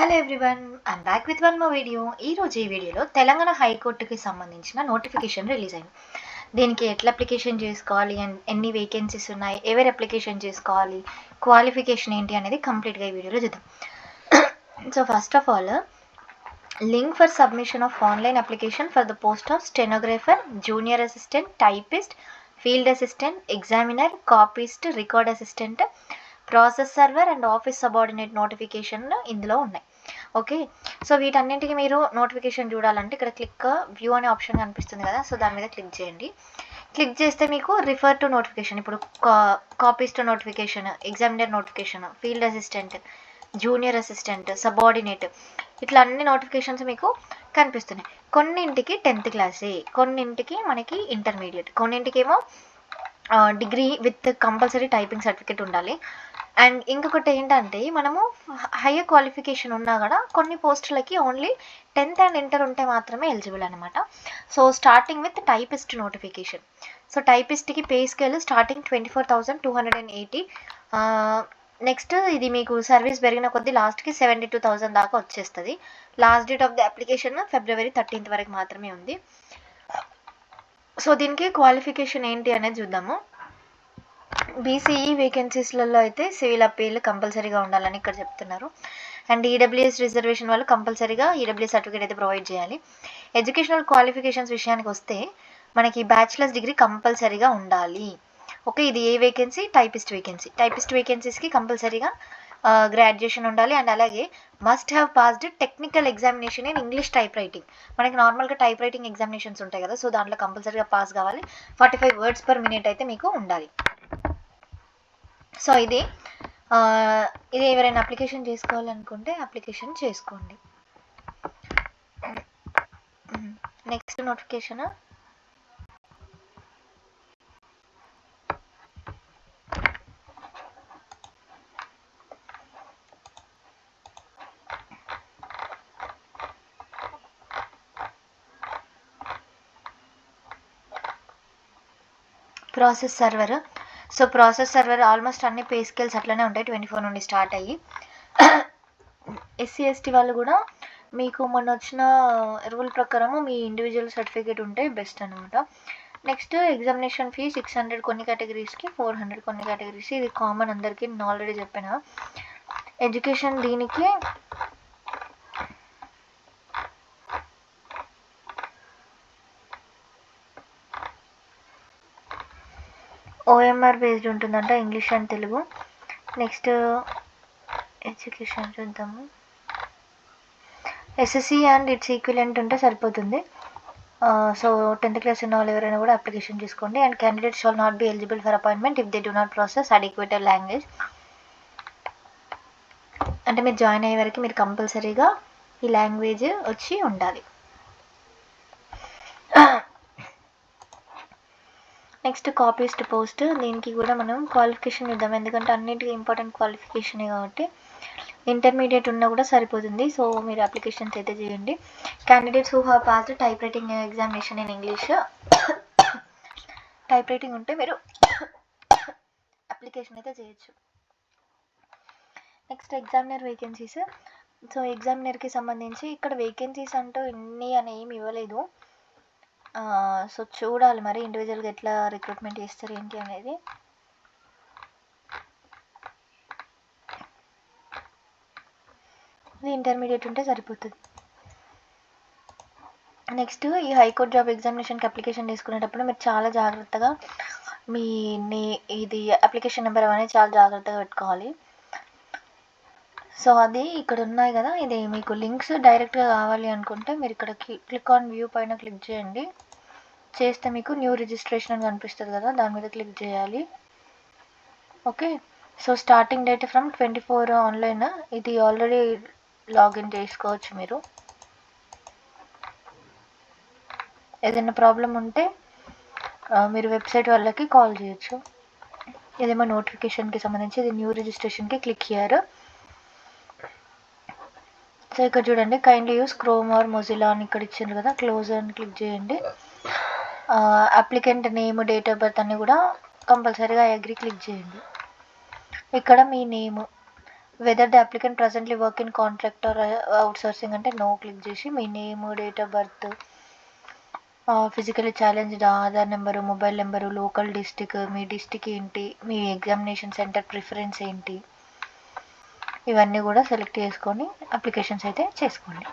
Hello everyone, I'm back with one more video. ఈరోజు ఈ వీడియోలో తెలంగాణ హైకోర్టుకి సంబంధించిన నోటిఫికేషన్ రిలీజ్ అయింది. దీనికి ఎట్లా అప్లికేషన్ చేసుకోవాలి అండ్ ఎన్ని వేకెన్సీస్ ఉన్నాయి, ఎవరు అప్లికేషన్ చేసుకోవాలి, క్వాలిఫికేషన్ ఏంటి అనేది కంప్లీట్గా ఈ వీడియోలో చూద్దాం. So first of all, link for submission of online application for the post of stenographer, junior assistant, typist, field assistant, examiner, copyist, record assistant, process server and office subordinate notification ఇందులో ఉన్నాయి. Okay, so వీటన్నింటికి మీరు notification చూడాలంటే ఇక్కడ click view అనే option కనిపిస్తుంది కదా, so దాని మీద క్లిక్ చేయండి. క్లిక్ చేస్తే మీకు రిఫర్ టు నోటిఫికేషన్, ఇప్పుడు copies to notification, examiner notification, field assistant, junior assistant, subordinate, ఇట్లా అన్ని నోటిఫికేషన్స్ మీకు కనిపిస్తున్నాయి. కొన్నింటికి 10th క్లాసే, కొన్నింటికి మనకి ఇంటర్మీడియట్, కొన్నింటికేమో degree with compulsory typing certificate ఉండాలి. అండ్ ఇంకొకటి ఏంటంటే, మనము హయ్యర్ క్వాలిఫికేషన్ ఉన్నా కూడా కొన్ని పోస్టులకి ఓన్లీ 10th అండ్ ఇంటర్ ఉంటే మాత్రమే ఎలిజిబుల్ అనమాట. So starting with typist notification. So టైపిస్ట్కి పే స్కేల్ స్టార్టింగ్ 24,280. నెక్స్ట్ ఇది మీకు సర్వీస్ పెరిగిన కొద్దీ లాస్ట్కి 72,000 దాకా వచ్చేస్తుంది. Last date of the application February 13th వరకు మాత్రమే ఉంది. సో దీనికి క్వాలిఫికేషన్ ఏంటి అనేది చూద్దాము. బీసీఈ వేకెన్సీస్లలో అయితే సివిల్ అప్పీల్ కంపల్సరీగా ఉండాలని ఇక్కడ చెప్తున్నారు. అండ్ ఈడబ్ల్యూఎస్ రిజర్వేషన్ వాళ్ళు కంపల్సరీగా ఈడబ్ల్యూఎస్ సర్టిఫికేట్ అయితే ప్రొవైడ్ చేయాలి. ఎడ్యుకేషనల్ క్వాలిఫికేషన్స్ విషయానికి వస్తే మనకి బ్యాచిలర్స్ డిగ్రీ కంపల్సరీగా ఉండాలి. ఓకే, ఇది ఏ వేకెన్సీ? Typist vacancy. టైపిస్ట్ వేకెన్సీస్కి కంపల్సరీగా గ్రాడ్యుయేషన్ ఉండాలి. అండ్ అలాగే must have passed technical examination in English type writing. మనకి నార్మల్గా టైప్ రైటింగ్ ఎగ్జామినేషన్స్ ఉంటాయి కదా, సో దాంట్లో కంపల్సరీగా పాస్ కావాలి. 45 words per minute అయితే మీకు ఉండాలి. సో ఇది ఎవరైనా అప్లికేషన్ చేసుకోవాలనుకుంటే అప్లికేషన్ చేసుకోండి. Next notification, process server. So process server almost అన్ని పే స్కేల్స్ అట్లనే ఉంటాయి, 24 నుండి స్టార్ట్ అయ్యి. ఎస్సీ ఎస్టీ వాళ్ళు కూడా మీకు మొన్న వచ్చిన రూల్ ప్రకారము మీ ఇండివిజువల్ సర్టిఫికేట్ ఉంటే బెస్ట్ అనమాట. నెక్స్ట్ ఎగ్జామినేషన్ ఫీ 600 కొన్ని కేటగిరీస్కి, 400 కొన్ని కేటగిరీస్కి. ఇది కామన్ అందరికీ, నేను ఆల్రెడీ చెప్పిన. ఎడ్యుకేషన్ దీనికి ఓఎంఆర్ బేస్డ్ ఉంటుందంట, English and Telugu. Next education చూద్దాము. ఎస్ఎస్సి అండ్ ఇట్స్ ఈక్వలెంట్ ఉంటే సరిపోతుంది. సో 10th క్లాస్ ఉన్న వాళ్ళు ఎవరైనా కూడా అప్లికేషన్ చేసుకోండి. And candidate shall not be eligible for appointment if they do not process adequate language. అంటే మీరు జాయిన్ అయ్యే వరకు మీరు కంపల్సరీగా ఈ లాంగ్వేజ్ వచ్చి ఉండాలి. నెక్స్ట్ కాపీస్ట్ పోస్ట్, దీనికి కూడా మనం క్వాలిఫికేషన్ ఇద్దాం, ఎందుకంటే అన్నింటికి ఇంపార్టెంట్ క్వాలిఫికేషనే కాబట్టి. ఇంటర్మీడియట్ ఉన్నా కూడా సరిపోతుంది. సో మీరు అప్లికేషన్స్ అయితే చేయండి. Candidates who have passed type writing examination in English, type writing ఉంటే మీరు అప్లికేషన్ అయితే చేయొచ్చు. Next examiner vacancies. సో ఎగ్జామినర్కి సంబంధించి ఇక్కడ వేకెన్సీస్ అంటూ ఇన్ని అని ఏమి ఇవ్వలేదు. సో చూడాలి మరి ఇండివిజువల్గా ఎట్లా రిక్రూట్మెంట్ చేస్తారు ఏంటి అనేది. ఇది ఇంటర్మీడియట్ ఉంటే సరిపోతుంది. నెక్స్ట్ ఈ హైకోర్టు జాబ్ ఎగ్జామినేషన్కి అప్లికేషన్ తీసుకునేటప్పుడు మీరు చాలా జాగ్రత్తగా మీ ఇది అప్లికేషన్ నెంబర్ అనేది చాలా జాగ్రత్తగా పెట్టుకోవాలి. సో అది ఇక్కడ ఉన్నాయి కదా, ఇది మీకు లింక్స్ డైరెక్ట్గా కావాలి అనుకుంటే మీరు ఇక్కడ క్లిక్ ఆన్ వ్యూ పైన క్లిక్ చేయండి. చేస్తే మీకు న్యూ రిజిస్ట్రేషన్ అని కనిపిస్తుంది కదా, దాని మీద క్లిక్ చేయాలి. Okay, so starting date from 24 online. ఇది ఆల్రెడీ లాగిన్ చేసుకోవచ్చు మీరు. ఏదైనా ప్రాబ్లం ఉంటే మీరు వెబ్సైట్ వాళ్ళకి కాల్ చేయొచ్చు. ఇదేమో నోటిఫికేషన్కి సంబంధించి, ఇది న్యూ రిజిస్ట్రేషన్కి క్లిక్ హియర్. సో ఇక్కడ చూడండి, kindly use Chrome or Mozilla అని ఇక్కడ ఇచ్చిండ్రు కదా, క్లోజ్ అని క్లిక్ చేయండి. Applicant name, date of birth అన్నీ కూడా కంపల్సరీగా అగ్రీ క్లిక్ చేయండి. ఇక్కడ మీ name, whether the applicant presently work in contract or outsourcing అంటే నో క్లిక్ చేసి మీ name, date of birth, physically challenged, Aadhaar number, mobile number, local district, మీ డిస్టిక్ ఏంటి, మీ ఎగ్జామినేషన్ సెంటర్ ప్రిఫరెన్స్ ఏంటి, ఇవన్నీ కూడా సెలెక్ట్ చేసుకొని అప్లికేషన్స్ అయితే చేసుకోండి.